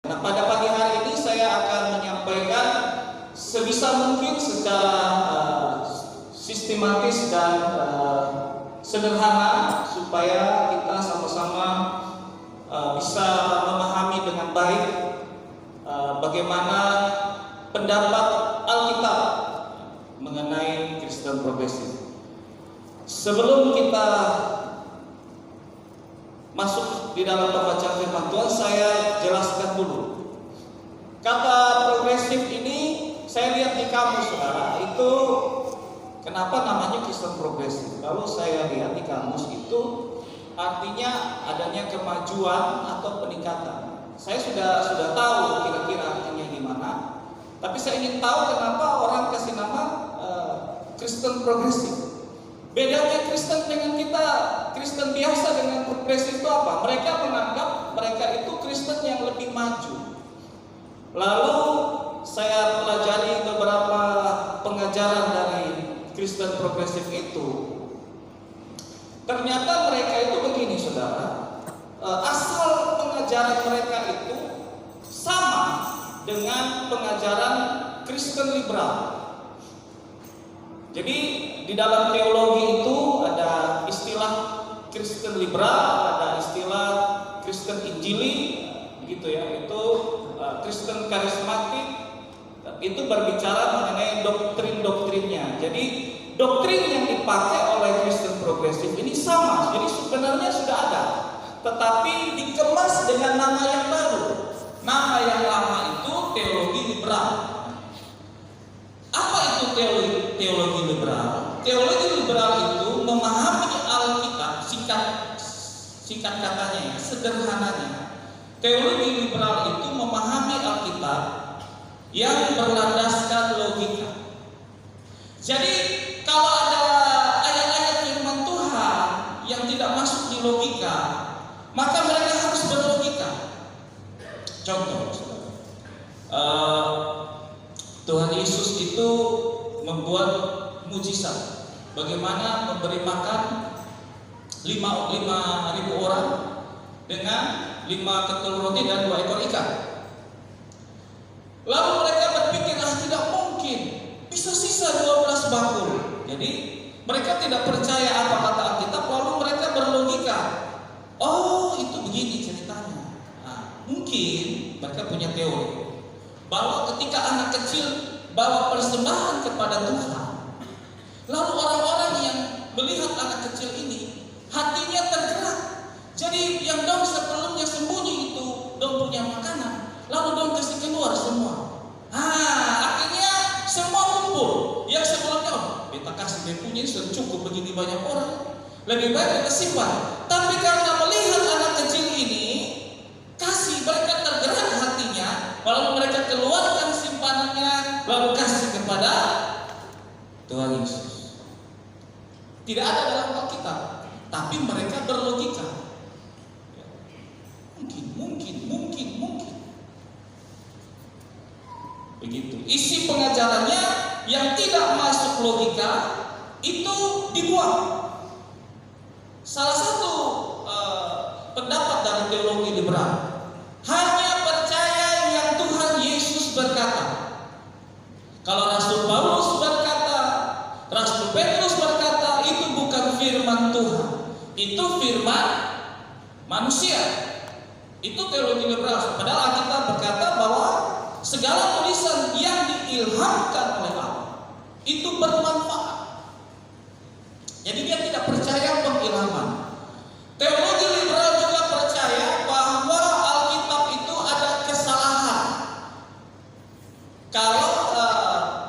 Nah, pada pagi hari ini saya akan menyampaikan sebisa mungkin secara sistematis dan sederhana supaya kita sama-sama bisa memahami dengan baik bagaimana pendapat Alkitab mengenai Kristen progresif. Sebelum kita masuk di dalam pembacaan firman Tuhan, saya jelaskan dulu. Kata progresif ini saya lihat di kamus, saudara, itu kenapa namanya Kristen progresif. Kalau saya lihat di kamus itu artinya adanya kemajuan atau peningkatan. Saya sudah tahu kira-kira artinya gimana, tapi saya ingin tahu kenapa orang kasih nama Kristen progresif. Bedanya Kristen dengan kita, Kristen biasa dengan progresif itu apa? Mereka menganggap mereka itu Kristen yang lebih maju. Lalu saya pelajari beberapa pengajaran dari Kristen progresif itu. Ternyata mereka itu begini, saudara. Asal pengajaran mereka itu sama dengan pengajaran Kristen liberal. Jadi di dalam teologi itu ada istilah Kristen liberal, ada istilah Kristen Injili, gitu ya. Itu Kristen karismatik, itu berbicara mengenai doktrin-doktrinnya. Jadi doktrin yang dipakai oleh Kristen progresif ini sama. Jadi sebenarnya sudah ada, tetapi dikemas dengan nama yang baru. Nama yang lama itu teologi liberal. Apa itu teologi liberal? Teologi liberal itu memahami Alkitab, singkat katanya ya, sederhananya. Teologi liberal itu memahami Alkitab yang berlandaskan logika. Jadi kalau ada ayat-ayat firman Tuhan yang tidak masuk di logika, maka mereka harus berlogika. Contoh, Tuhan Yesus itu membuat mujizat. Bagaimana memberi makan 5.000 orang dengan 5 ketul roti dan 2 ekor ikan. Lalu mereka berpikir, tidak mungkin, bisa sisa 12 bakul. Jadi mereka tidak percaya apa kata Alkitab, lalu mereka berlogika. Oh, itu begini ceritanya. Mungkin mereka punya teori bahwa ketika anak kecil bawa persembahan kepada Tuhan, lalu orang-orang yang melihat anak kecil ini hatinya tergerak. Jadi yang dong sebelumnya sembunyi itu dong punya makanan, lalu dong kasih keluar semua. Akhirnya semua kumpul. Yang sebelumnya, kita kasih dia punya sudah cukup begini banyak orang, lebih baik kita simpan. Tapi karena melihat anak kecil ini kasih, mereka tergerak hatinya, lalu mereka keluarkan simpanannya, lalu kasih kepada Tuhan Yesus. Tidak ada dalam Alkitab, tapi mereka berlogika. Mungkin. Begitu. Isi pengajarannya yang tidak masuk logika itu dibuang. Salah satu pendapat dari teologi liberal, hanya percaya yang Tuhan Yesus berkata. Kalau Rasul Paulus berkata, Rasul Petrus berkata, itu bukan firman Tuhan, itu firman manusia. Itu teologi liberal. Padahal Alkitab berkata bahwa segala tulisan yang diilhamkan oleh Allah itu bermanfaat. Jadi dia tidak percaya pengilhaman. Teologi liberal juga percaya bahwa Alkitab itu ada kesalahan. Kalau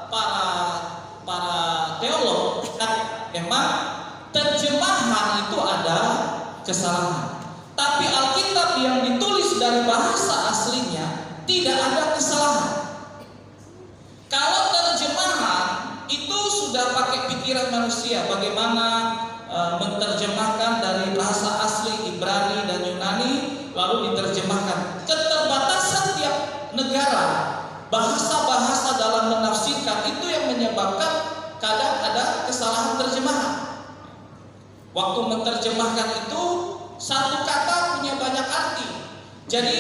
para teolog memang terjemahan itu ada kesalahan. Tapi Alkitab yang ditulis dari bahasa aslinya tidak ada kesalahan. Kalau terjemahan itu sudah pakai pikiran manusia, bagaimana menerjemahkan dari bahasa asli Ibrani dan Yunani lalu diterjemahkan. Keterbatasan tiap negara, bahasa-bahasa dalam menafsirkan itu yang menyebabkan kadang ada kesalahan terjemahan. Waktu menerjemahkan itu satu kata punya banyak arti. Jadi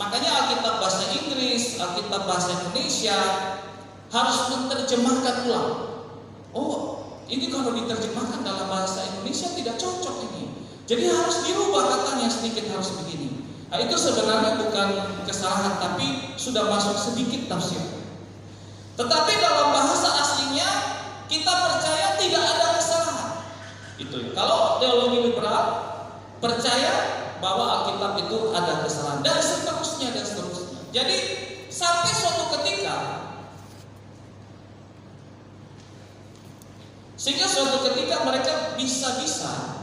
Makanya Alkitab bahasa Inggris, Alkitab bahasa Indonesia harus menerjemahkan ulang. Oh, ini kalau diterjemahkan dalam bahasa Indonesia tidak cocok ini. Jadi harus dirubah katanya sedikit, harus begini. Nah, itu sebenarnya bukan kesalahan, tapi sudah masuk sedikit tafsir. Tetapi dalam bahasa aslinya kita percaya tidak ada kesalahan. Itu. Kalau teologi liberal percaya bahwa Alkitab itu ada kesalahan dan seterusnya dan seterusnya. Jadi sampai suatu ketika, sehingga suatu ketika mereka bisa-bisa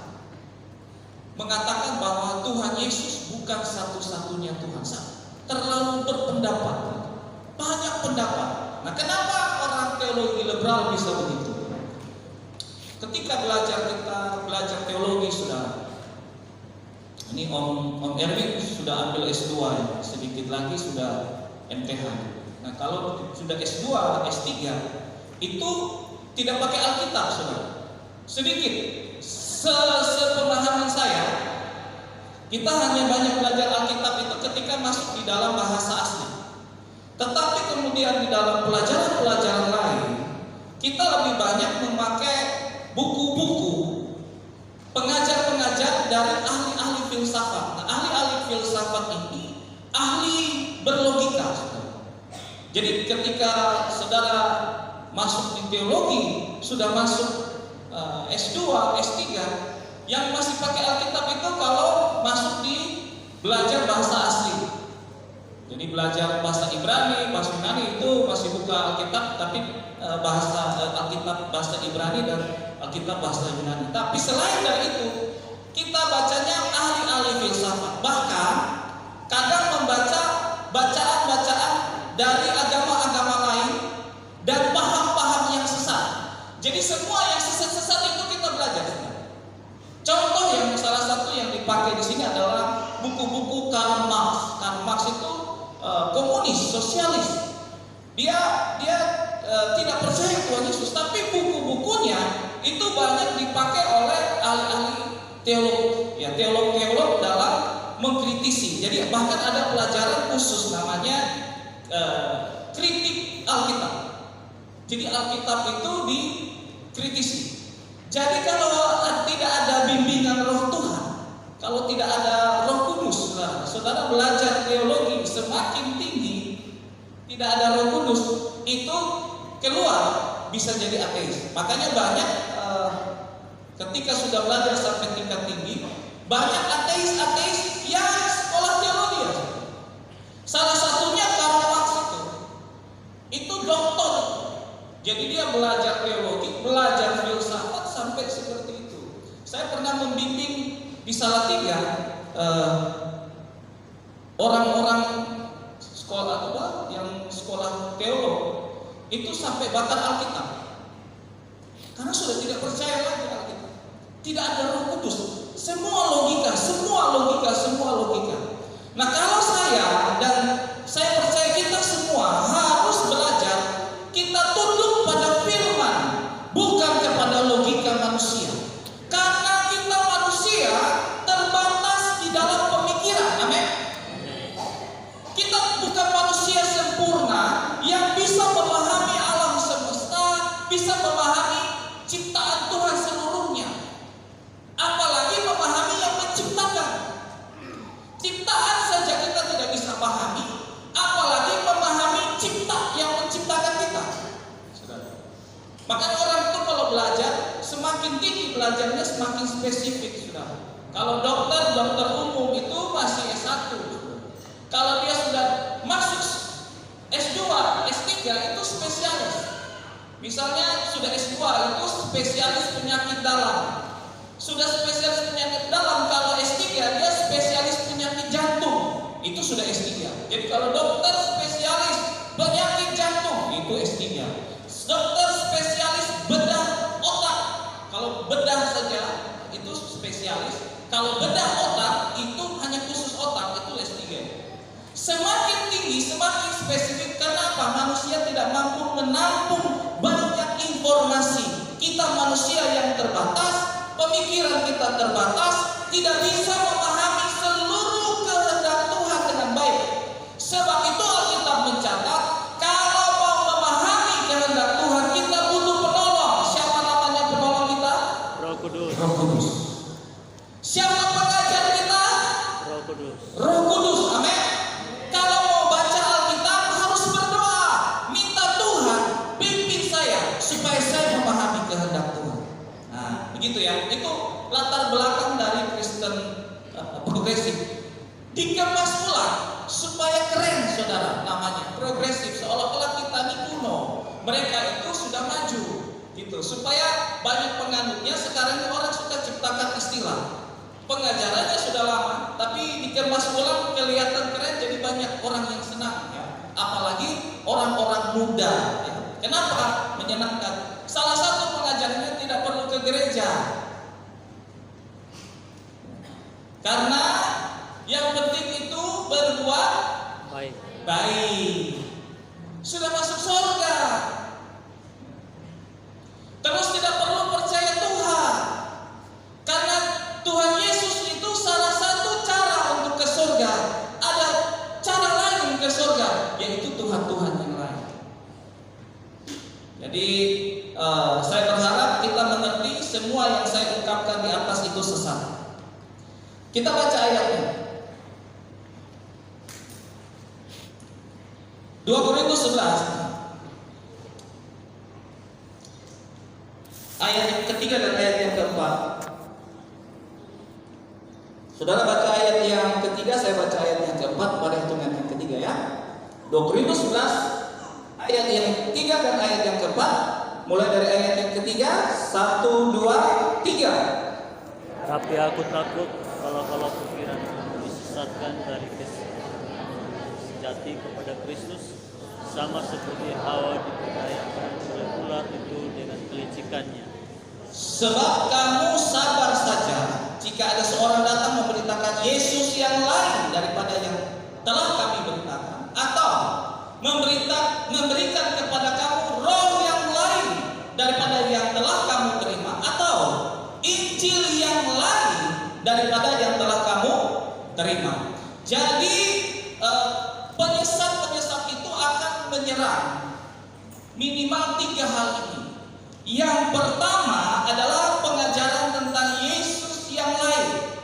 mengatakan bahwa Tuhan Yesus bukan satu-satunya Tuhan. Terlalu berpendapat, banyak pendapat. Nah, kenapa orang teologi liberal bisa begitu? Ketika kita belajar teologi, saudara, ini Om Erwin sudah ambil S2 ya, sedikit lagi sudah MTH. Nah, kalau sudah S2, S3 itu tidak pakai Alkitab, saudara. Sedikit, sepemahaman saya, kita hanya banyak belajar Alkitab itu ketika masuk di dalam bahasa asli. Tetapi kemudian di dalam pelajaran-pelajaran lain, kita lebih banyak memakai buku-buku pengajar-pengajar dari ahli-ahli filsafat. Nah, ahli-ahli filsafat ini ahli berlogika. Jadi ketika saudara masuk di teologi, sudah masuk S2, S3, yang masih pakai Alkitab itu kalau masuk di belajar bahasa asli. Jadi belajar bahasa Ibrani, bahasa Yunani itu masih buka Alkitab, tapi bahasa Alkitab bahasa Ibrani dan Alkitab bahasa Yunani. Tapi selain dari itu, kita bacanya ahli-ahli filsafat. Bahkan kadang membaca bacaan-bacaan dari agama-agama lain dan paham-paham yang sesat. Jadi semua yang sesat-sesat itu kita belajar. Contoh yang salah satu yang dipakai di sini adalah buku-buku Karl Marx. Karl Marx itu komunis, sosialis. Dia tidak percaya Tuhan Yesus, tapi buku-bukunya itu banyak dipakai oleh ahli-ahli teolog, ya teolog-teolog dalam mengkritisi. Jadi bahkan ada pelajaran khusus namanya kritik Alkitab. Jadi Alkitab itu dikritisi. Jadi kalau tidak ada bimbingan Roh Tuhan, kalau tidak ada Roh Kudus, saudara belajar teologi semakin tinggi, tidak ada Roh Kudus, itu keluar bisa jadi ateis. Makanya banyak ketika sudah belajar sampai tingkat tinggi, banyak ateis-ateis yang sekolah teologi. Salah satunya Karl Marx itu doktor. Jadi dia belajar teologi, belajar filsafat sampai seperti itu. Saya pernah membimbing di Salatiga orang-orang sekolah yang sekolah teolog itu sampai bakar Alkitab karena sudah tidak percaya lagi Alkitab. Tidak ada Roh Kudus. Semua logika. Nah, kalau saya percaya kita semua harus belajar, kita tunduk pada firman, bukan kepada logika manusia. Karena kita manusia terbatas di dalam pemikiran. Amin. Kita bukan manusia sempurna yang bisa memahami alam semesta, bisa memahami ciptaan Tuhan seluruhnya. Apalagi memahami yang menciptakan. Ciptaan saja kita tidak bisa pahami, apalagi memahami cipta yang menciptakan kita. Makanya orang itu kalau belajar, semakin tinggi belajarnya semakin spesifik, saudara. Kalau dokter umum itu masih S1. Kalau dia sudah masuk S2, S3 itu spesialis. Misalnya sudah S2 itu spesialis penyakit dalam. Sudah spesialis penyakit dalam, kalau S3 dia spesialis penyakit jantung. Itu sudah S3. Jadi kalau dokter spesialis penyakit jantung itu S3. Dokter spesialis bedah otak. Kalau bedah saja itu spesialis. Kalau bedah otak itu hanya khusus otak, itu S3. Semakin tinggi, semakin spesifik. Kenapa? Manusia tidak mampu menampung banyak informasi. Kita manusia yang terbatas, pemikiran kita terbatas, tidak bisa memahami seluruh kehendak Tuhan dengan baik. progresif, seolah-olah kita ini kuno, mereka itu sudah maju, gitu. Supaya banyak penganutnya. Sekarang ini orang suka ciptakan istilah, pengajarannya sudah lama, tapi dikemas ulang kelihatan keren, jadi banyak orang yang senang, ya. Apalagi orang-orang muda, ya. Kenapa? Menyenangkan. Salah satu pengajarannya tidak perlu ke gereja, karena yang penting itu berbuat baik. Sudah masuk surga. Terus tidak perlu percaya Tuhan, karena Tuhan Yesus itu salah satu cara untuk ke surga. Ada cara lain ke surga, yaitu Tuhan-Tuhan yang lain. Jadi saya berharap kita mengerti semua yang saya ungkapkan di atas itu sesat. Kita baca ayatnya. 2 Korintus 11 ayat yang ketiga dan ayat yang keempat. Saudara baca ayat yang ketiga, saya baca ayat yang keempat pada hitungan yang ketiga, ya. 2 Korintus 11 ayat yang ketiga dan ayat yang keempat. Mulai dari ayat yang ketiga, 1, 2, 3. Tapi aku takut kalau pikiran disesatkan dari sejati kepada Kristus, sama seperti Hawa diperdayakan oleh ular itu dengan kelicikannya. Sebab kamu sabar saja jika ada seorang datang memberitakan Yesus yang lain daripada yang telah kami beritakan, atau memberikan kepada kamu roh yang lain daripada yang telah kamu terima, atau Injil yang lain daripada yang telah kamu terima. Jadi penyesat itu akan menyerang minimal 3 hal ini. Yang pertama adalah pengajaran tentang Yesus yang lain.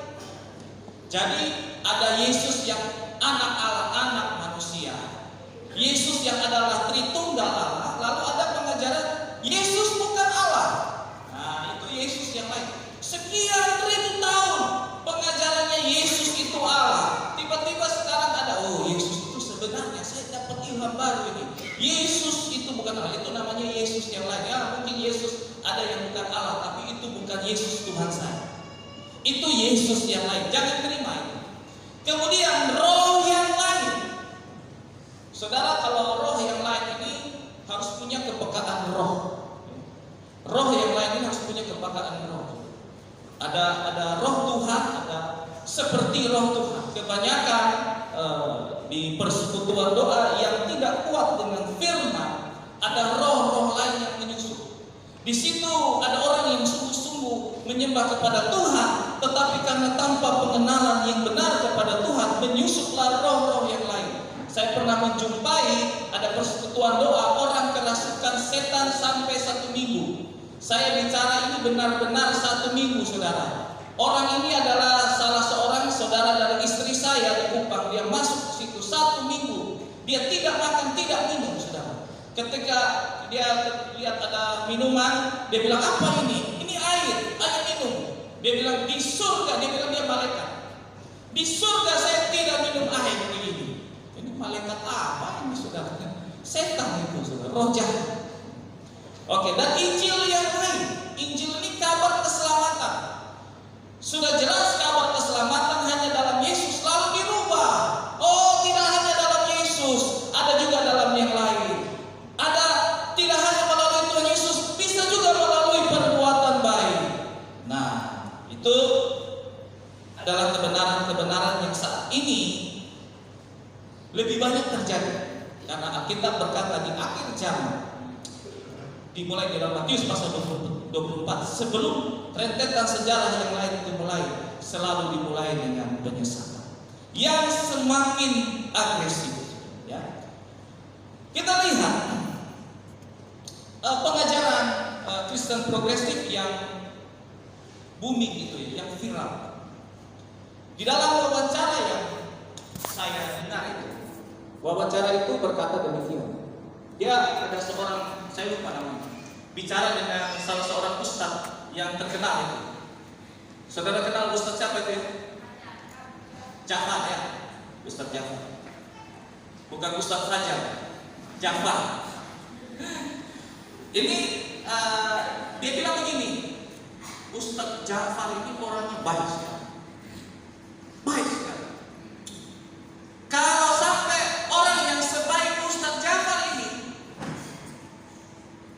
Jadi ada Yesus yang anak Allah, anak manusia, Yesus yang adalah Tritunggal Allah, lalu ada pengajaran Yesus bukan Allah. Nah, itu Yesus yang lain. Sekian ribu tahun pengajarannya Yesus itu Allah. Tiba-tiba sekarang ada, oh Yesus itu sebenarnya saya dapat ilham baru ini. Yesus itu bukan Allah, itu namanya Yesus yang lain. Ya, mungkin Yesus ada yang bukan Allah, tapi itu bukan Yesus Tuhan saya. Itu Yesus yang lain. Jangan terima itu. Kemudian roh yang lain. Saudara, kalau roh yang lain ini harus punya kepekaan roh. Roh yang lain ini harus punya kepekaan roh. Ada roh Tuhan, ada seperti roh Tuhan. Kebanyakan di persekutuan doa yang tidak kuat dengan firman, ada roh-roh lain yang menyusup. Di situ ada orang yang sungguh-sungguh menyembah kepada Tuhan, tetapi karena tanpa pengenalan yang benar kepada Tuhan, menyusuplah roh-roh yang lain. Saya pernah menjumpai ada persekutuan doa orang kerasukan setan sampai 1 minggu. Saya bicara ini benar-benar 1 minggu, saudara. Orang ini adalah salah seorang saudara dari istri saya di Kupang. Dia masuk ke situ 1 minggu. Dia tidak makan, tidak minum, saudara. Ketika dia lihat ada minuman, dia bilang, apa ini? Ini air minum. Dia bilang, di surga, dia bilang dia malaikat. Di surga saya tidak minum air begini. Ini malaikat apa ini, saudara? Setan itu, saudara. Roh jahat. Oke, dan Injil yang lain. Injil ini kabar keselamatan. Sudah jelas kabar keselamatan hanya dalam Yesus, lalu dirubah. Oh, tidak hanya dalam Yesus, ada juga dalam yang lain. Ada tidak hanya melalui Tuhan Yesus, bisa juga melalui perbuatan baik. Nah, itu adalah kebenaran-kebenaran yang saat ini lebih banyak terjadi. Karena Alkitab berkata di akhir zaman, dimulai di dalam Matius pasal 24, sebelum rentetan sejarah yang lain dimulai, selalu dimulai dengan penyesatan yang semakin agresif, ya. Kita lihat pengajaran Kristen progresif yang booming itu, ya, yang viral. Di dalam wawancara yang saya dengar itu, wawancara itu berkata demikian. Dia ada seorang, saya lupa namanya, bicara dengan salah seorang ustadz yang terkenal itu. Saudara kenal ustadz siapa itu? Jafar, ya, Ustadz Jafar. Bukan Ustadz Fajar. Ja'far. Ini dia bilang begini, Ustadz Ja'far ini orangnya baik sekali. Baik sekali. Kalau sampai orang yang sebaik Ustadz Ja'far ini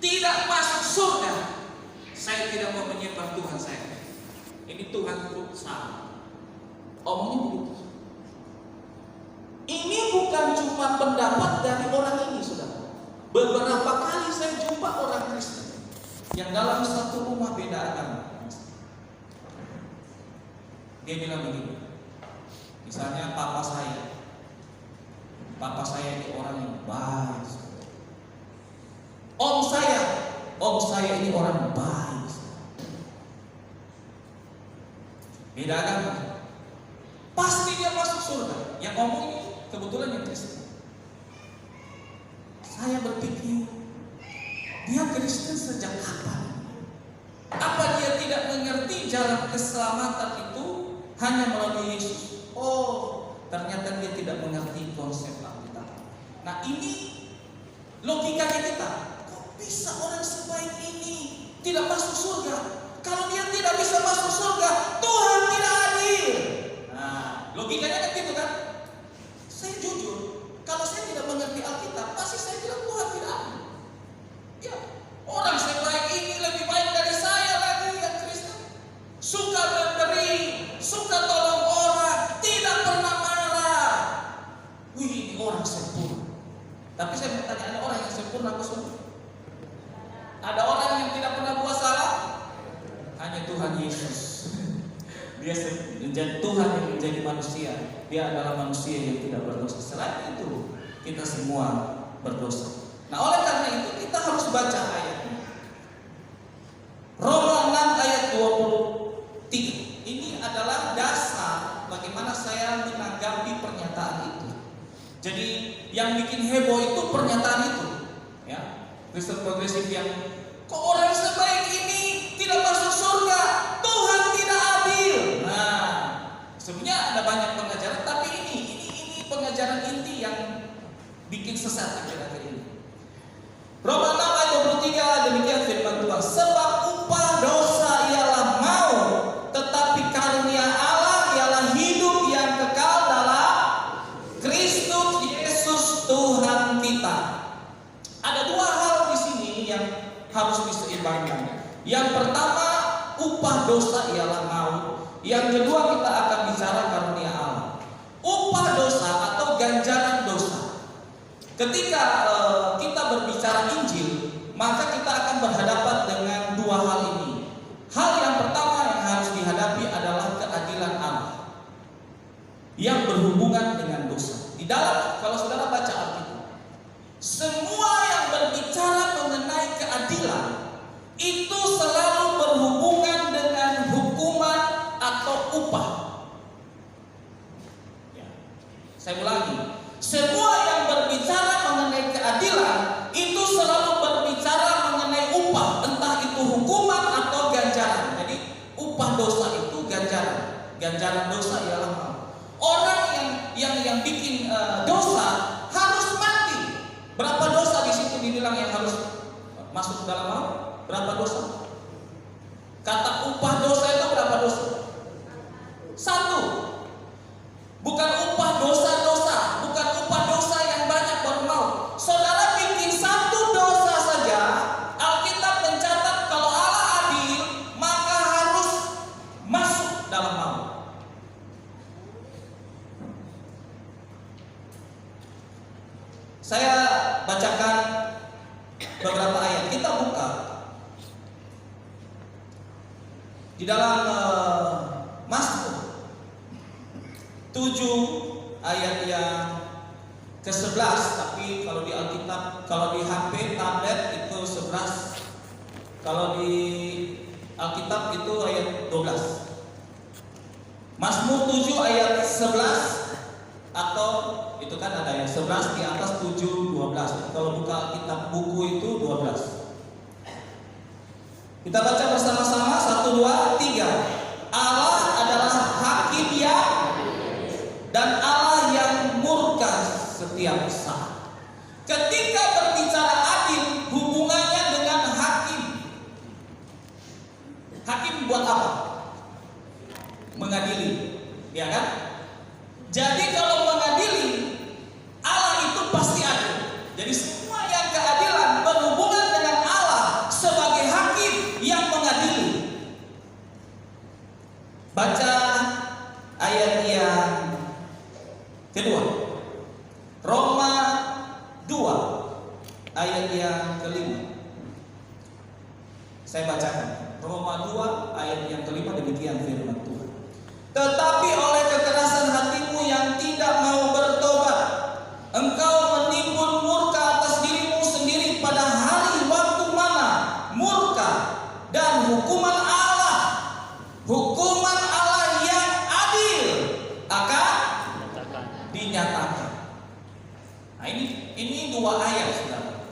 tidak masuk surga, saya tidak mau menyembah Tuhan saya. Ini Tuhanku salah. Omongnya begitu. Ini bukan cuma pendapat dari orang ini, saudara. Beberapa kali saya jumpa orang Kristen yang dalam satu rumah beda agama. Dia bilang begini, misalnya papa saya ini orang yang baik. Om saya ini orang yang baik. Beda agama, pasti dia masuk surga. Yang ngomong ini kebetulan yang Kristen. Saya berpikir, dia Kristen sejak kapan? Apa dia tidak mengerti jalan keselamatan itu hanya melalui Yesus? Oh, ternyata dia tidak mengerti konsep Alkitab. Nah, ini logikanya kita. Kok bisa orang sebaik ini tidak masuk surga? Kalau dia tidak bisa masuk surga, Tuhan tidak adil. Nah, logikanya kan gitu kan? Saya jujur, kalau saya tidak mengerti Alkitab, pasti saya bilang Tuhan tidak adil. Ya, orang sebaik ini lebih baik dari saya lagi yang Kristen. Suka memberi, suka tolong orang, tidak pernah marah. Wih, ini orang sempurna. Tapi saya mau tanya, ada orang yang sempurna ke surga? Ada orang yang tidak pernah buat salah? Hanya Tuhan Yesus. Dia menjadi Tuhan yang menjadi manusia. Dia adalah manusia yang tidak berdosa. Selain itu, kita semua berdosa. Nah, oleh karena itu kita harus baca ayatnya. Roma 6 ayat 23. Ini adalah dasar bagaimana saya menanggapi pernyataan itu. Jadi yang bikin heboh itu pernyataan itu, ya. Kristen progresif yang kok orang sebaik ini tidak masuk surga, Tuhan tidak adil. Nah, sebenarnya ada banyak pengajaran, tapi ini pengajaran inti yang bikin sesat akhir-akhir ini. Roma 6 ayat 23, demikian firman Tuhan. Sebab upah dosa ialah maut, tetapi karunia Allah ialah hidup yang kekal dalam Kristus Yesus Tuhan kita. Ada dua hal di sini yang harus diseimbangkan. Yang pertama, upah dosa ialah maut. Yang kedua, kita akan bicara karunia Allah. Upah dosa atau ganjaran dosa. Ketika kita berbicara Injil, maka kita akan berhadapan dengan dua hal ini. Hal yang pertama yang harus dihadapi adalah keadilan Allah yang berhubungan dengan dosa. Di dalam, kalau saudara baca Alkitab, semua yang berbicara mengenai keadilan itu selalu berhubungan dengan hukuman atau upah. Ya. Saya ulangi, semua yang berbicara mengenai keadilan itu selalu berbicara mengenai upah, entah itu hukuman atau ganjaran. Jadi upah dosa itu ganjaran. Ganjaran dosa ialah maut. Orang yang bikin dosa harus mati. Berapa dosa di situ dibilang yang harus masuk dalam maut? Berapa dosa? Kata upah dosa itu berapa dosa? Satu. Bukan upah dosa-dosa, bukan upah dosa yang banyak baru maut. Saudara bikin satu dosa saja, Alkitab mencatat kalau Allah adil, maka harus masuk dalam maut. Saya bacakan beberapa ayat. Kita buka di dalam Mazmur 7 ayat yang ke-11, tapi kalau di Alkitab, kalau di HP, tablet itu 11. Kalau di Alkitab itu ayat 12. Mazmur 7 ayat 11, atau itu kan ada yang 11 di atas 7, 12. Kalau buka Alkitab buku itu 12. Kita baca bersama-sama 1, 2, 3. Allah adalah hakim yang dan Allah yang murka setiap saat. Ketika berbicara adil, hubungannya dengan hakim. Hakim buat apa? Mengadili, ya kan? Jadi kalau mengadili, Allah itu pasti adil. Jadi semua yang keadilan berhubungan dengan Allah sebagai hakim yang mengadili. Baca ayat yang kedua, Roma 2 ayat yang kelima. Saya bacakan Roma 2 ayat yang kelima, demikian firman Tuhan. Tetapi oleh kekerasan hatimu yang tidak mau bertobat, engkau menimbun murka atas dirimu sendiri pada hari waktu mana murka dan hukuman Allah yang adil akan dinyatakan. Nah, ini dua ayat, saudara.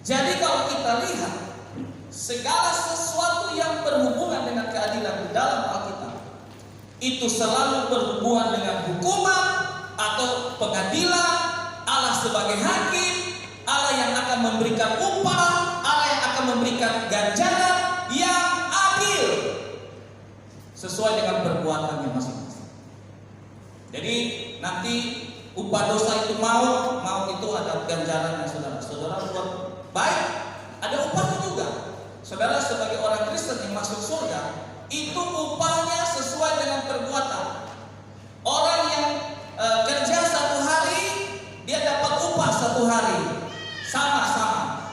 Jadi kalau kita lihat segala sesuatu yang berhubungan dengan keadilan di dalam Alkitab itu selalu berhubungan dengan hukuman atau pengadilan, Allah sebagai hakim, Allah yang akan memberikan upah, Allah yang akan memberikan ganjaran yang adil sesuai dengan perbuatannya masing-masing. Jadi nanti upah dosa itu maut itu ada ganjarannya, saudara. Saudara buat baik, ada upahnya juga. Saudara sebagai orang Kristen yang masuk surga, itu upahnya sesuai dengan perbuatan. Orang yang kerja 1 hari, dia dapat upah 1 hari. Sama-sama.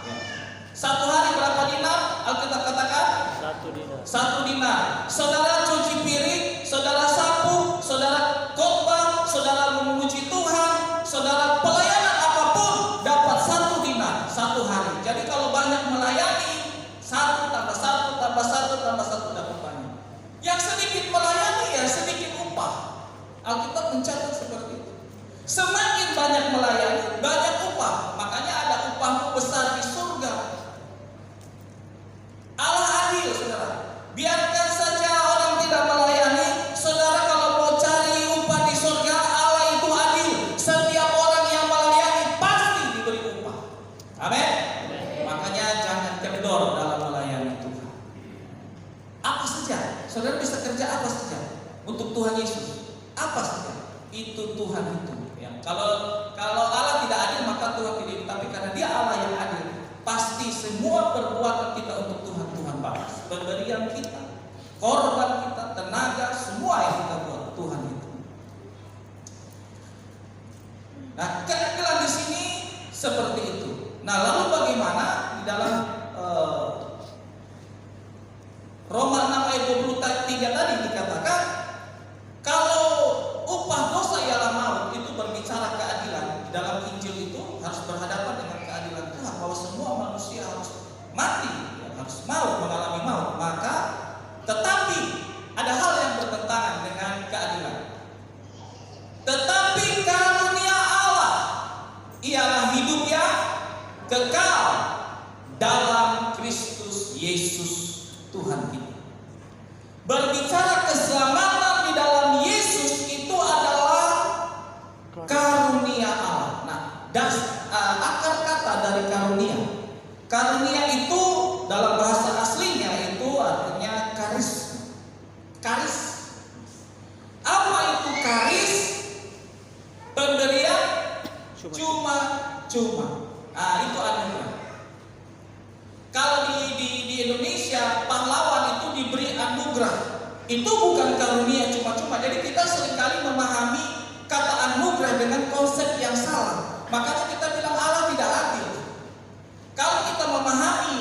1 hari berapa dinar? Alkitab katakan 1 dinar. 1 dinar. Saudara cuci piring, saudara sapu, saudara khotbah, saudara memuji Tuhan, saudara pelayanan apapun dapat 1 dinar 1 hari. Jadi kalau banyak melayani, 1 tambah 1 tambah 1 tambah 1 dapat banyak. Yang sedikit melayani ya sedikit upah. Alkitab mencatat seperti itu. Semakin banyak melayani, banyak upah. Makanya ada upahmu besar di surga. Allah adil, saudara. Biarkan saja orang tidak melayani, saudara kalau mau cari upah di surga, Allah itu adil. Setiap orang yang melayani pasti diberi upah. Amin. Makanya jangan kendor dalam melayani Tuhan. Apa saja, saudara bisa kerja apa saja untuk Tuhan Yesus. Apa saja, itu Tuhan itu. Ya. Kalau Allah tidak adil maka Tuhan tidak. Tapi karena Dia Allah yang adil, pasti semua perbuatan kita untuk Tuhan balas. Pemberian kita, korban kita, tenaga, semua yang kita buat Tuhan itu. Nah, keadilan di sini seperti itu. Nah, lalu bagaimana di dalam Roma 6 ayat 23 tadi dikatakan kalau upah dosa ialah maut, itu berbicara keadilan. Di dalam Injil itu harus berhadapan dengan keadilan Tuhan bahwa semua manusia harus mati, harus maut, mengalami maut. Maka tetapi ada hal yang bertentangan dengan keadilan. Tetapi karunia Allah ialah hidup yang kekal dalam Kristus Yesus Tuhan kita. Berbicara keselamatan di dalam Yesus itu adalah karunia Allah. Nah, akar kata dari karunia. Karunia itu dalam bahasa aslinya itu artinya karis. Karis. Apa itu karis? Pemberian cuma-cuma. Itu anugerah. Kalau di Indonesia pahlawan itu diberi anugerah. Itu bukan karunia cuma-cuma. Jadi kita seringkali memahami kata anugerah dengan konsep yang salah. Makanya kita bilang Allah tidak adil. Kalau kita memahami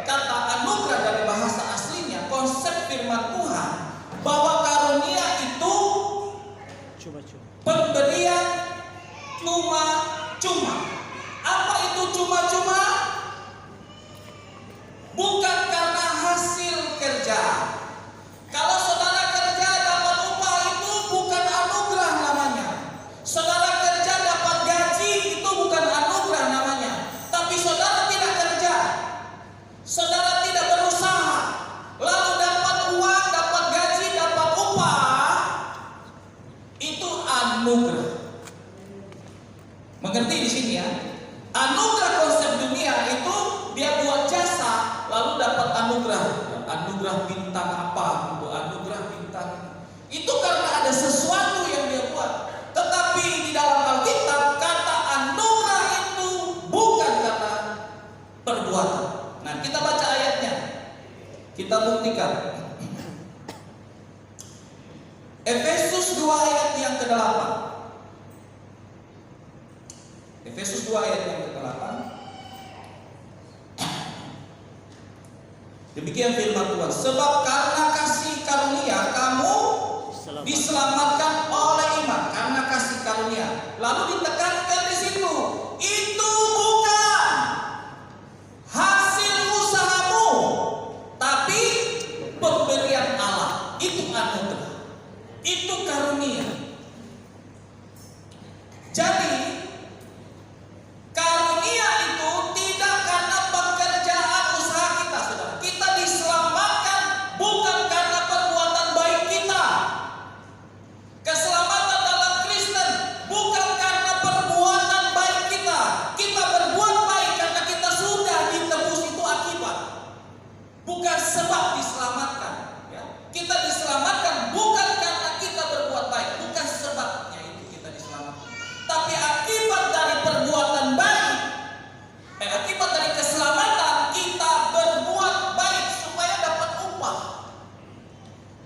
kata anugerah dari bahasa aslinya, konsep firman Tuhan bahwa karunia itu pemberian cuma-cuma. Apa itu cuma-cuma? Bukan karena hasil kerja. Kalau saudara kerja dapat upah itu bukan anugerah namanya. Saudara kerja dapat gaji Mengerti di sini ya? Anugerah konsep dunia itu dia buat jasa lalu dapat anugerah. Anugerah bintang apa? Itu anugerah bintang. Itu karena ada sesuatu yang dia buat. Tetapi di dalam Alkitab kata anugerah itu bukan kata perbuatan. Nah, kita baca ayatnya. Kita buktikan. Efesus 2 ayat yang ke-8. Efesus 2 ayat yang ke-8. Demikian firman Tuhan. Sebab karena kasih karunia kamu diselamatkan oleh iman. Karena kasih karunia. Lalu ditekankan di situ. Itu bukan hasil usahamu, tapi pemberian Allah. Itu anugerah. Itu karunia. Jadi karunia itu tidak karena pekerjaan usaha kita, saudara. Kita diselamatkan bukan karena perbuatan baik kita. Keselamatan dalam Kristen bukan karena perbuatan baik kita. Kita berbuat baik karena kita sudah ditebus, itu akibat. Bukan sebab diselamatkan. Ya. Kita diselamatkan bukan karena kita berbuat baik, bukan sebabnya itu kita diselamatkan. Tapi akibat dari perbuatan baik, akibat dari keselamatan kita berbuat baik supaya dapat upah.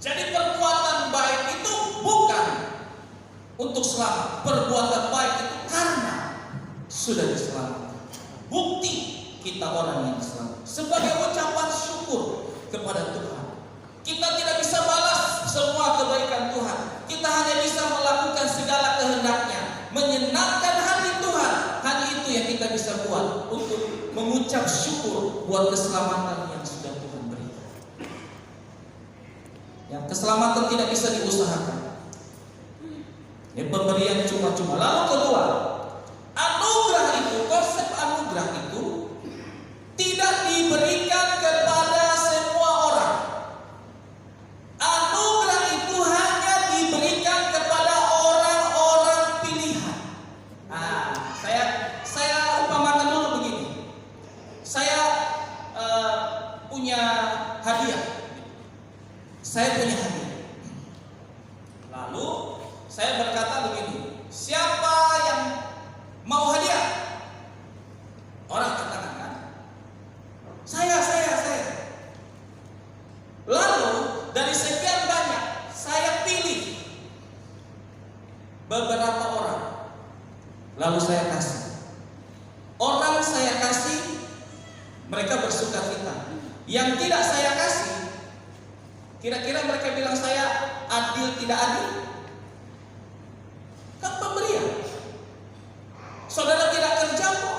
Jadi perbuatan baik itu bukan untuk selamat. Perbuatan baik itu karena sudah diselamatkan. Bukti kita orang yang diselamatkan sebagai ucapan syukur kepada Tuhan. Kita tidak bisa balas semua kebaikan Tuhan. Kita hanya bisa melakukan segala kehendaknya, menyenangkan hati Tuhan. Hanya itu yang kita bisa buat untuk mengucap syukur buat keselamatan yang sudah Tuhan berikan. Yang keselamatan tidak bisa diusahakan. Ini pemberian cuma-cuma. Lalu kedua, anugerah itu, konsep anugerah itu tidak diberikan kepada semua orang. Anugerah itu hanya diberikan kepada orang-orang pilihan. Nah, saya umpamakan dulu begini. Saya punya hadiah. Saya punya hadiah. Lalu saya berkata begini, siapa yang mau hadiah? Orang katakan kan? Saya. Lalu dari sekian banyak saya pilih beberapa orang. Lalu saya kasih. Orang saya kasih, mereka bersukacita. Yang tidak saya kasih, kira-kira mereka bilang saya adil tidak adil? Kan pemberian. Saudara tidak kerja kok.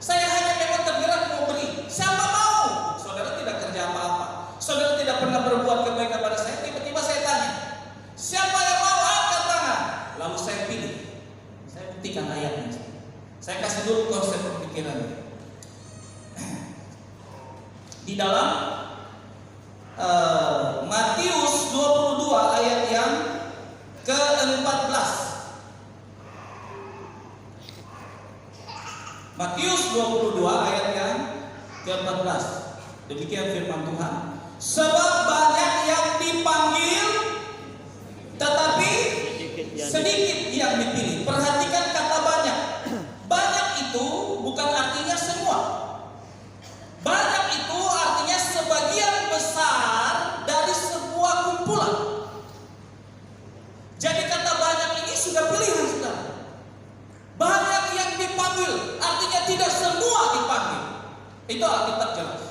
Saya hanya memang tergerak mau beri. Siapa mau? Saudara tidak kerja apa-apa. Saudara tidak pernah berbuat kebaikan pada saya. Tiba-tiba saya tanya, siapa yang mau angkat tangan? Lalu saya pilih. Saya buktikan ayatnya. Saya kasih dulu konsep pemikirannya. Di dalam Matius 22 ayat yang ke-14. Matius 22 ayat yang ke-14. Demikian firman Tuhan. Sebab banyak yang dipanggil, tetapi sedikit yang dipilih. Perhatikan kata banyak. Banyak itu bukan artinya semua. Banyak itu artinya sebagian besar dari sebuah kumpulan. Jadi kata banyak ini sudah pilihan, saudara. Banyak yang dipanggil, artinya tidak semua dipanggil. Itu Alkitab jelas.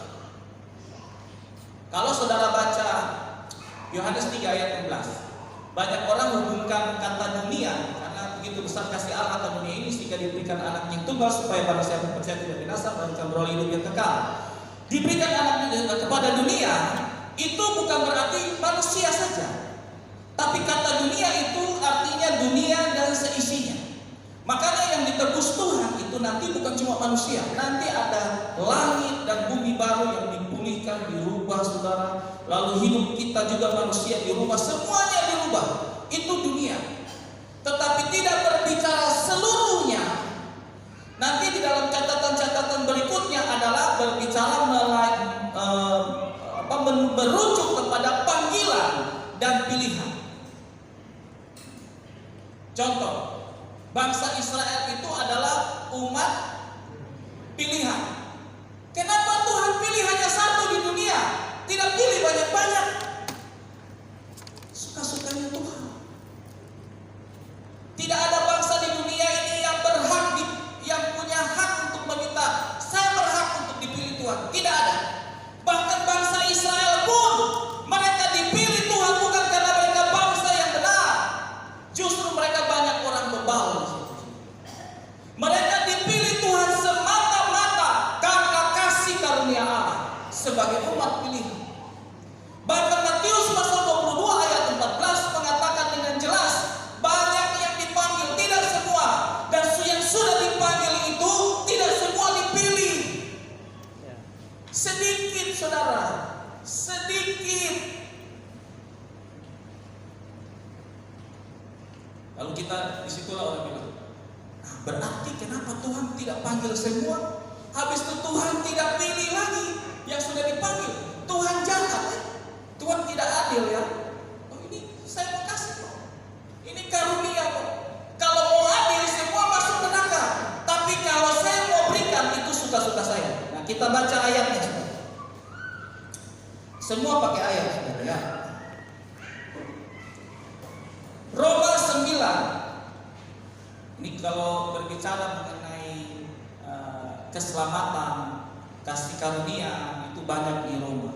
Kalau saudara baca Yohanes 3 ayat 16, banyak orang hubungkan kata dunia, karena begitu besar kasih Allah akan dunia ini sehingga diberikan anaknya yang tunggal supaya barang siapa percaya tidak binasa melainkan beroleh hidup yang kekal. Diberikan anaknya kepada dunia itu bukan berarti manusia saja, tapi kata dunia itu artinya dunia dan seisinya. Makanya yang ditebus Tuhan itu nanti bukan cuma manusia, nanti ada langit dan bumi baru yang dipulihkan, dirubah, saudara. Lalu hidup kita juga manusia dirubah, semuanya dirubah. Itu dunia. Tetapi tidak berbicara seluruhnya Contoh, bangsa Israel itu adalah umat pilihan. Kenapa Tuhan pilih hanya satu di dunia? Tidak pilih banyak-banyak. Suka-sukanya Tuhan. Tidak ada bangsa di dunia ini yang berhak, yang punya hak untuk meminta, saya berhak untuk dipilih Tuhan. Tidak ada. Bahkan bangsa Israel pun, mereka dipilih Tuhan bukan karena mereka bangsa yang benar. Justru mereka banyak orang bebal. Mereka dipilih Tuhan semata-mata karena kasih karunia Allah sebagai umat pilihan. Bahkan Matius pasal 22 ayat 14 mengatakan dengan jelas, banyak yang dipanggil, tidak semua. Dan yang sudah dipanggil itu tidak semua dipilih. Sedikit, saudara, sedikit. Lalu kita disitulah orang bilang, berarti kenapa Tuhan tidak panggil semua? Habis itu Tuhan tidak pilih lagi yang sudah dipanggil. Tuhan jahat ya? Tuhan tidak adil ya? Oh, ini saya mau kasih kok. Ini karunia kok. Kalau mau adil semua masuk neraka. Tapi kalau saya mau berikan itu suka-suka saya. Nah, kita baca ayatnya saudara. Semua pakai ayat saudara ya. Roma 9. Ini kalau berbicara mengenai keselamatan, kasih karunia itu banyak di Roma.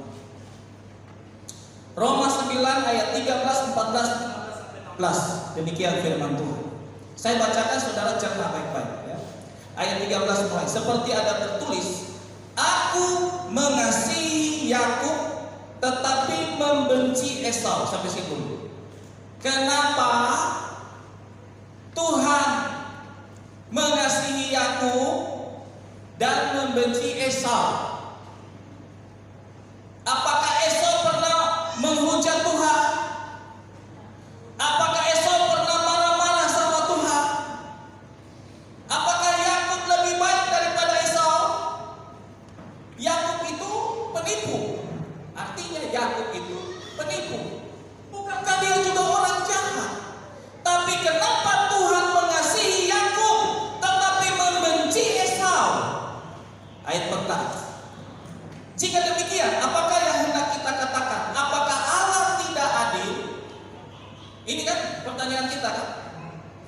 Roma 9 ayat 13, 14, 15. Demikian firman Tuhan. Saya bacakan saudara cerna baik-baik ya. Ayat 13 mulai. Seperti ada tertulis, aku mengasihi Yakub tetapi membenci Esau. Sampai situ. Kenapa Tuhan mengasihi Yakub dan membenci Esau? Apakah Esau pernah menghujat Tuhan? Apakah Esau pernah marah-marah sama Tuhan? Apakah Yakub lebih baik daripada Esau? Yakub itu penipu. Artinya Yakub itu penipu. Bukankah dia juga orang jahat? Tapi kenapa Tuhan mengasihi Yakub tetapi membenci Esau? Ayat 14. Jika demikian, apakah yang hendak kita katakan? Apakah Allah tidak adil? Ini kan pertanyaan kita kan?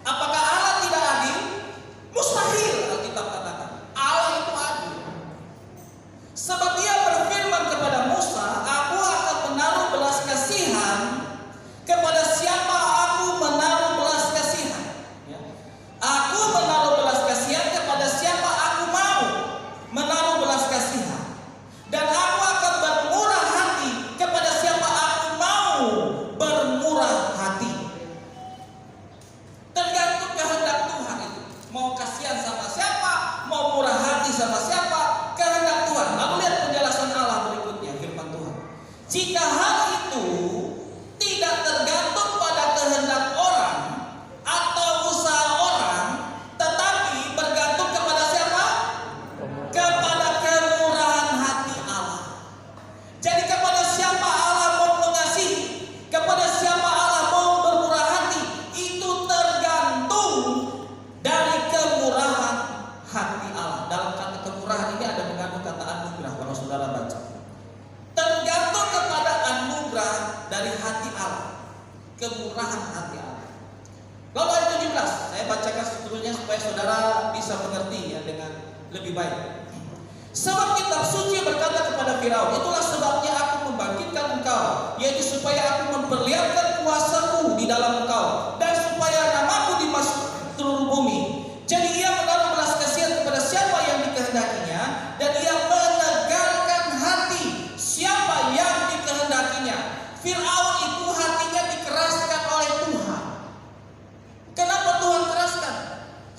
Apakah Allah tidak adil? Mustahil Alkitab katakan. Allah itu adil. Sebab Dia berfirman kepada Musa, aku akan menaruh belas kasihan kepada siapa aku menaruh belas kasihan. Ya. Aku menaruh belas kasihan kepada siapa aku mau menaruh belas kasihan. Dan aku akan bermurah hati kepada siapa aku mau bermurah hati. Tergantung kehendak Tuhan itu. Mau kasihan sama siapa, mau murah hati sama siapa, kehendak Tuhan. Lalu lihat penjelasan Allah berikutnya, firman Tuhan. Jika hal itu tidak tergantung pada kehendak orang atau usaha orang, tetapi bergantung kepada siapa? Kepada kemurahan hati Allah. Jadi kepada siapa Allah mau mengasihi, kepada siapa Allah mau bermurah hati, itu tergantung dari kemurahan hati Allah. Dalam kata kemurahan ini ada mengandung kata anugerah, kalau saudara baca. Tergantung kepada anugerah dari hati Allah, kemurahan hati Allah. Lalu ayat 17, saya bacakan seterusnya supaya saudara bisa mengerti ya dengan lebih baik. Sebab kitab suci berkata kepada Firaun, itulah sebabnya aku membangkitkan engkau, yaitu supaya aku memperlihatkan kuasaku di dalam engkau, dan supaya namaku dimasuk seluruh bumi. Jadi ia menaruh belas kasihan kepada siapa yang dikehendakinya, dan ia menegangkan hati siapa yang dikehendakinya. Firaun itu hatinya dikeraskan oleh Tuhan. Kenapa Tuhan keraskan?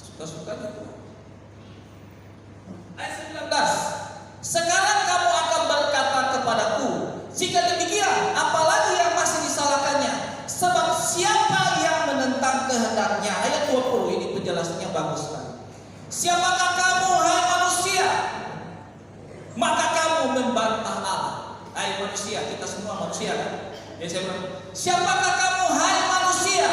Suka-sukanya Tuhan. Ayat 19. Sekarang kamu akan berkata kepadaku, jika demikian, apalagi yang masih disalahkannya? Sebab siapa yang menentang kehendaknya? Ayat 20, ini penjelasannya bagus sekali. Siapakah kamu, hai manusia? Maka kamu membantah Allah. Hai manusia, kita semua manusia kan? Jadi saya bilang, siapakah kamu, hai manusia?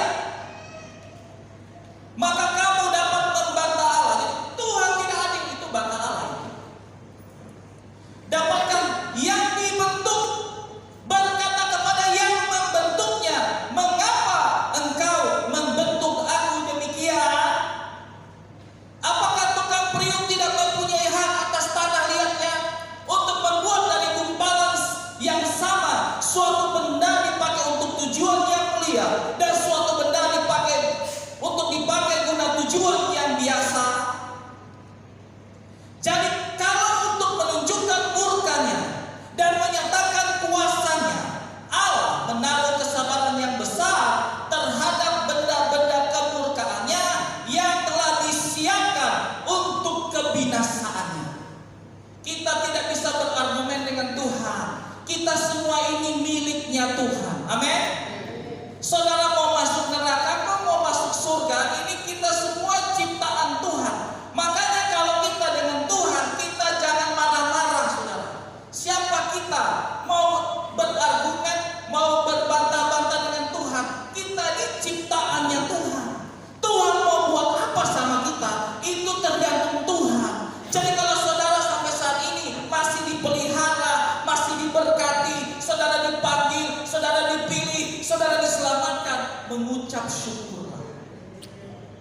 ini miliknya Tuhan. Amin. Saudara mau masuk neraka, kau mau masuk surga, ini kita semua ciptaan Tuhan. Makanya kalau kita dengan Tuhan, kita jangan marah-marah, saudara. Siapa kita? Mau berargumen, mau berbantah-bantah dengan Tuhan. Kita ini ciptaannya Tuhan. Tuhan mau buat apa sama kita, itu tergantung Tuhan. Jadi kalau saudara sampai saat ini masih dipelihara, masih diberkati, saudara dipanggil, saudara dipilih, saudara diselamatkan, mengucap syukurlah.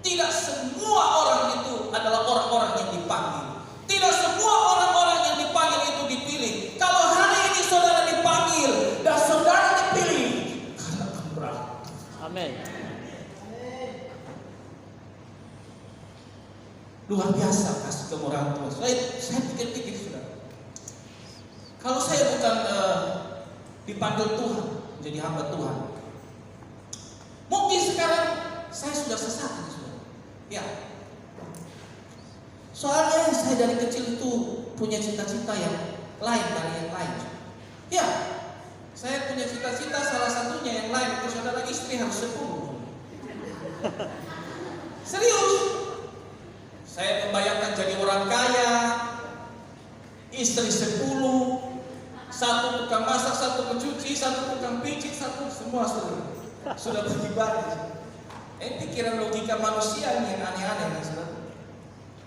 Tidak semua orang itu adalah orang-orang yang dipanggil. Tidak semua orang-orang yang dipanggil itu dipilih. Kalau hari ini saudara dipanggil dan saudara dipilih, karena anugerah. Amin. Luar biasa kasih kemurahan Tuhan. Saya pikir-pikir, saudara. Kalau saya bukan dipanggil Tuhan menjadi hamba Tuhan, mungkin sekarang saya sudah sesat, saudara. Ya. Soalnya saya dari kecil itu punya cita-cita yang lain dari yang lain. Ya. Saya punya cita-cita salah satunya yang lain itu saudara, istri harus 10. Serius. Saya membayangkan jadi orang kaya, istri 10, satu tukang masak, satu mencuci, satu tukang pijit, satu semua sudah beribadah. Pikiran logika manusia ini yang aneh-aneh, saudara.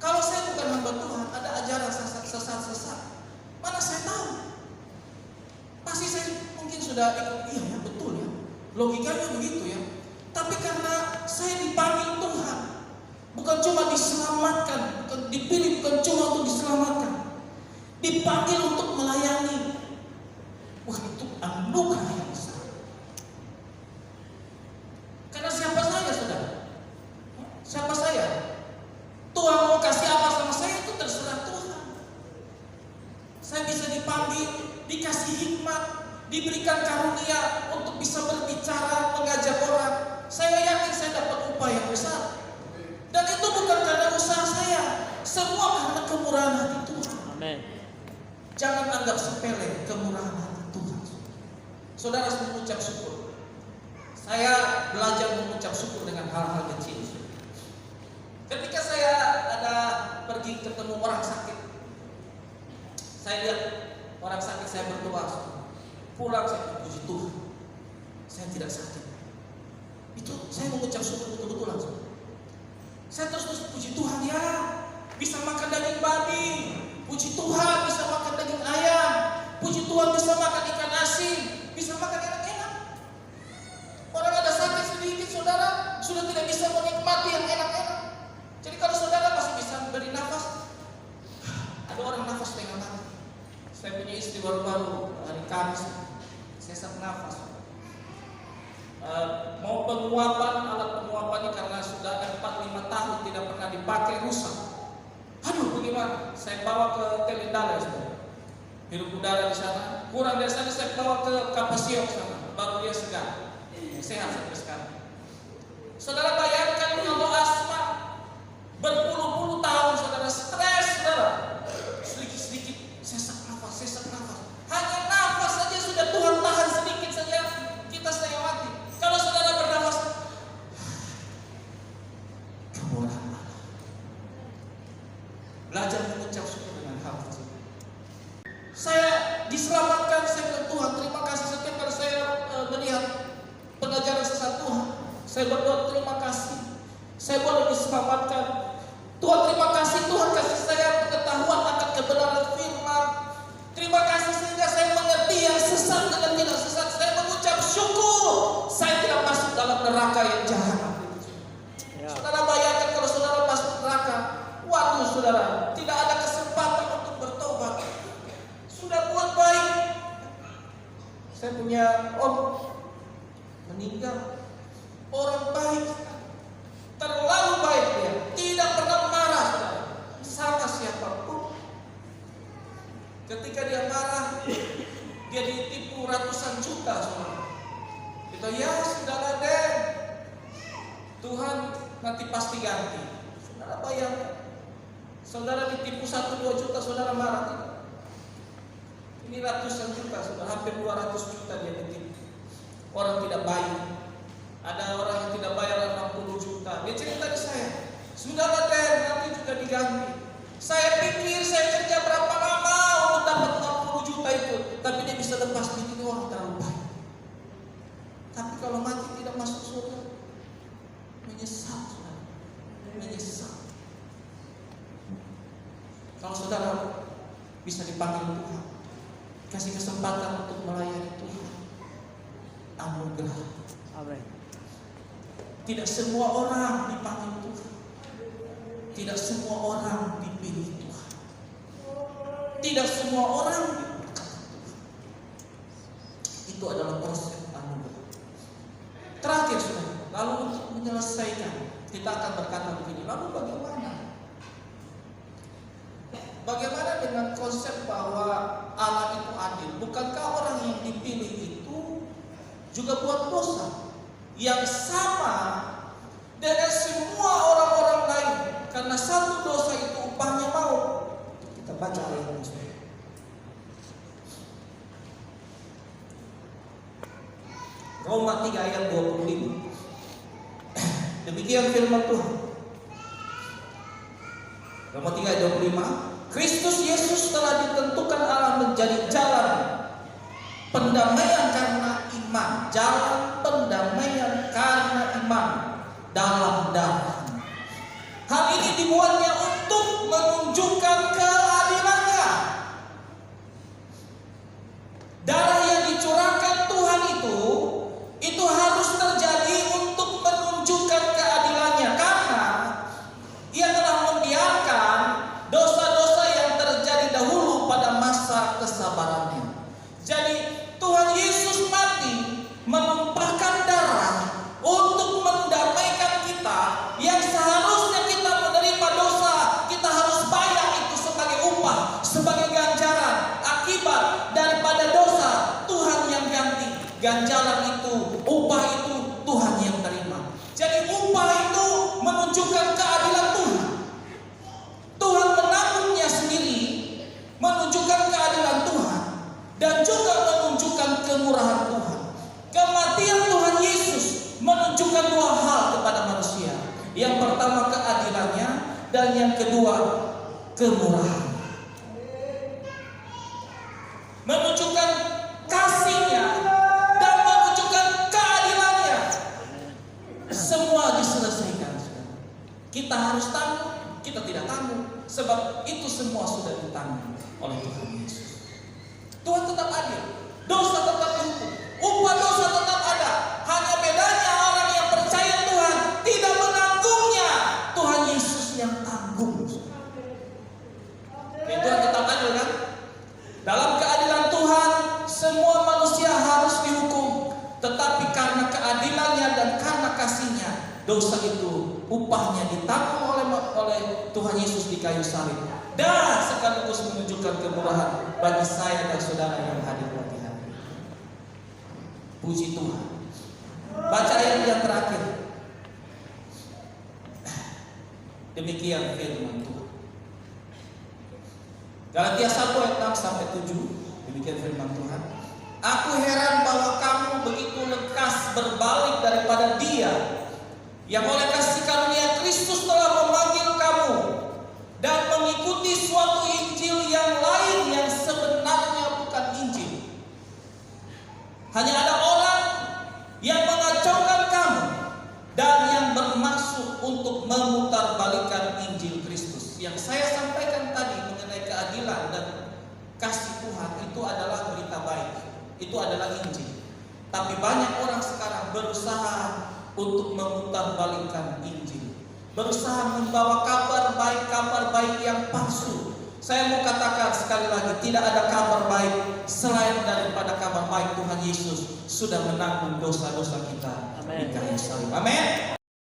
Kalau saya bukan hamba Tuhan, ada ajaran sesat. Mana saya tahu? Pasti saya mungkin sudah ikut, iya ya betul ya, logikanya begitu ya. Tapi karena saya dipanggil Tuhan, bukan cuma diselamatkan, bukan dipilih, bukan cuma untuk diselamatkan, dipanggil untuk melayani. Wah, itu anugerah yang besar. Karena siapa saya, saudara? Siapa saya? Tuhan mau kasih apa sama saya itu terserah Tuhan. Saya bisa dipanggil, dikasih hikmat, diberikan karunia untuk bisa berbicara, mengajak orang. Saya yakin saya dapat upah yang besar. Dan itu bukan karena usaha saya, semua karena kemurahan hati Tuhan. Amin. Jangan anggap sepele kemurahan hati Tuhan. Saudara harus mengucap syukur. Saya belajar mengucap syukur dengan hal-hal kecil. Ketika saya ada pergi ketemu orang sakit, saya lihat orang sakit, saya berdoa. Pulang saya puji Tuhan, saya tidak sakit. Itu saya mengucap syukur betul-betul langsung. Saya terus puji Tuhan ya, bisa makan daging babi. Puji Tuhan bisa makan daging ayam. Puji Tuhan bisa makan ikan asin, bisa makan enak-enak. Orang ada sakit sedikit, saudara sudah tidak bisa menikmati yang enak-enak. Jadi kalau saudara masih bisa beri nafas, ada orang nafas setengah mati. Saya punya istri baru-baru hari Kamis, sesak nafas. Mau penguapan, alat penguapannya karena sudah 4-5 tahun tidak pernah dipakai, rusak. Aduh, bagaimana? Saya bawa ke Telendala, hirup udara di sana. Kurang dari sana saya bawa ke Kapasiok sana, baru dia segar, sehat sampai sekarang. Saudara bayangkan kalau asma berpuluh-puluh tahun, saudara stres, saudara sedikit-sedikit sesak nafas. Hanya nafas saja sudah Tuhan tahan sedikit saja, kita setengah mati. Kalau saudara bernafas, kemurahan Allah. Belajar mengucap syukur dengan hal kecil. Saya diselamatkan, saya bilang Tuhan terima kasih. Setiap kali saya melihat pengajaran sesat Tuhan, saya berdoa terima kasih. Saya boleh diselamatkan. Tuhan terima kasih, Tuhan kasih saya pengetahuan akan kebenaran firman. Terima kasih sehingga saya mengerti yang sesat dengan tidak sesat. Saya mengucap syukur. Saya tidak masuk dalam neraka yang jahat. Ya. Saudara bayangkan kalau saudara masuk neraka, waduh saudara, tidak ada kesempatan untuk bertobat. Sudah buat baik. Saya punya om meninggal, orang baik, terlalu baik dia, tidak pernah marah saudara, sama siapapun. Ketika dia marah, dia ditipu ratusan juta saudara. Kita ya sudahlah deh, Tuhan nanti pasti ganti. Saudara bayangkan, saudara ditipu 1-2 juta, saudara marah tidak? Ini ratusan juta, sudah hampir 200 juta dia titip. Orang tidak bayar. Ada orang yang tidak bayar 60 juta. Dia cerita di saya, sudahlah deh, nanti juga diganti. Saya pikir saya kerja berapa lama untuk dapat 60 juta itu, tapi dia bisa lepas. Ini orang terlalu baik. Tapi kalau mati tidak masuk surga, menyesal, saudara. Menyesal. Kalau saudara bisa dipanggil Tuhan, kasih kesempatan untuk melayani Tuhan, anugerah. Amin. Tidak semua orang dipanggil Tuhan. Tidak semua orang dipilih Tuhan. Tidak semua orang diberkati Tuhan. Itu adalah proses anugerah. Terakhir saudara, lalu untuk menyelesaikan, kita akan berkata begini, lalu bagaimana? Bagaimana dengan konsep bahwa Allah itu adil? Bukankah orang yang dipilih itu juga buat dosa yang sama dengan semua orang-orang lain? Karena satu dosa itu upahnya maut. Kita baca ayat ini. Roma 3 ayat 25. Demikian firman Tuhan. Roma 3 ayat 25. Kristus Yesus telah ditentukan Allah menjadi jalan pendamaian karena iman. Jalan pendamaian karena iman dalam darah. Hal ini dibuatnya untuk menunjukkan keadilannya. Darah yang dicurahkan Tuhan itu harus terjadi untuk menunjukkan keadilannya, karena Ia telah membiarkan dosa-dosa yang terjadi dahulu pada masa kesabarannya. Jadi Tuhan Yesus mati menumpahkan darah untuk mendamaikan kita yang seharusnya kita menerima dosa. Kita harus bayar itu sebagai upah, sebagai ganjaran akibat daripada dosa. Tuhan yang ganti. Ganjaran itu, upah itu Tuhan yang terima. Jadi upah itu menunjukkan keadilan Tuhan. Tuhan menanggungnya sendiri, menunjukkan keadilan Tuhan, dan juga menunjukkan kemurahan Tuhan. Kematian Tuhan Yesus menunjukkan dua hal kepada manusia. Yang pertama keadilannya, dan yang kedua kemurahan. Menunjukkan kasih-Nya dan menunjukkan keadilannya. Semua diselesaikan. Kita harus tanggung, kita tidak tanggung, sebab itu semua sudah ditanggung oleh Tuhan Yesus. Tuhan tetap adil, dosa tetap dihukum, upah dosa tetap ada. Hanya bedanya orang yang percaya Tuhan tidak menanggungnya, Tuhan Yesus yang tanggung. Tuhan tetap adil, kan? Dalam keadilan Tuhan, semua manusia harus dihukum, tetapi karena keadilannya dan karena kasih-Nya, dosa itu upahnya ditanggung oleh Tuhan Yesus di kayu salib, dan sekaligus menunjukkan kemurahan bagi saya dan saudara yang hadir pagi hari. Puji Tuhan. Baca ayat yang terakhir. Demikian firman Tuhan. Galatia 1 ayat 6 sampai 7. Demikian firman Tuhan. Aku heran bahwa kamu begitu lekas berbalik daripada Dia yang oleh kasih karunia Kristus telah memanggil kamu dan mengikuti suatu Injil yang lain yang sebenarnya bukan Injil. Hanya ada orang yang mengacaukan kamu dan yang bermaksud untuk memutarbalikkan Injil Kristus. Yang saya sampaikan tadi mengenai keadilan dan kasih Tuhan itu adalah berita baik. Itu adalah Injil. Tapi banyak orang sekarang berusaha untuk memutarbalikkan Injil, berusaha membawa kabar baik yang palsu. Saya mau katakan sekali lagi, tidak ada kabar baik selain daripada kabar baik Tuhan Yesus sudah menanggung dosa-dosa kita di kayu salib. Amin.